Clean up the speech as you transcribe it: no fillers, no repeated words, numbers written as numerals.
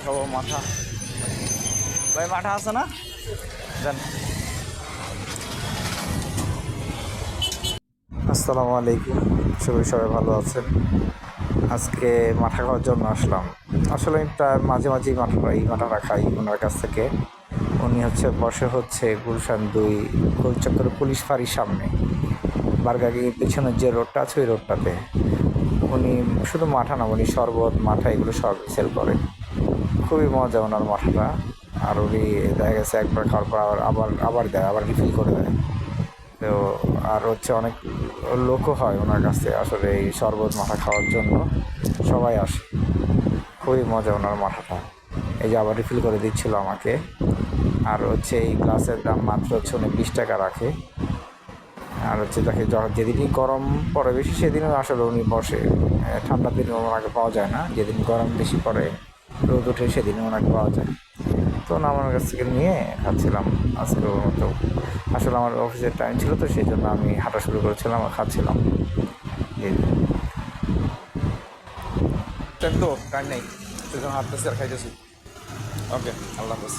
খাবো মাঠা। ভাই মাঠা আছে না? দেন। আসসালামু আলাইকুম, সবাই ভালো আছেন। আজকে মাঠা খাওয়ার জন্য আসলাম। আসলে আমি প্রায় মাঝে মাঝেই মাঠাটা খাই ওনার কাছ থেকে। উনি বসে গুলশান 2 গোলচক্কর পুলিশ ফাঁড়ির সামনে, বারগাড়ির পেছনের যে রোডটা আছে ওই রোডটাতে। উনি শুধু মাঠা না, উনি শরবত মাঠা এগুলো সব সেল করে। খুবই মজা ওনার মাঠাটা। আর উনি দেখা গেছে একবার খাওয়ার পর আবার আবার দেয়, আবার রিফিল করে দেয়। তো আর অনেক লোকও হয় ওনার কাছে আসলে এই শরবত মাঠা খাওয়ার জন্য সবাই আসে। খুবই মজা ওনার মাঠাটা। এই যে আবার রিফিল করে দিচ্ছিল আমাকে। আর এই গ্লাসের দাম মাত্র উনি 20 টাকা রাখে। আর তাকে যেদিনই গরম পড়ে বেশি সেদিনও আসলে উনি বসে। ঠান্ডার দিনে ওনাকে পাওয়া যায় না, যেদিন গরম বেশি পড়ে রোদ ওঠে সেদিনই ওনাকে পাওয়া যায়। তো না আমার কাছ থেকে নিয়ে খাচ্ছিলাম আজকে ওর মতো। আসলে আমার অফিসের টাইম ছিল, তো সেই জন্য আমি হাঁটা শুরু করেছিলাম আর খাচ্ছিলাম। এই টাইম তো টাইম নেই, সেজন্য হাঁটতেছি আর খাইতেছি। ওকে, আল্লাহ হাফেজ।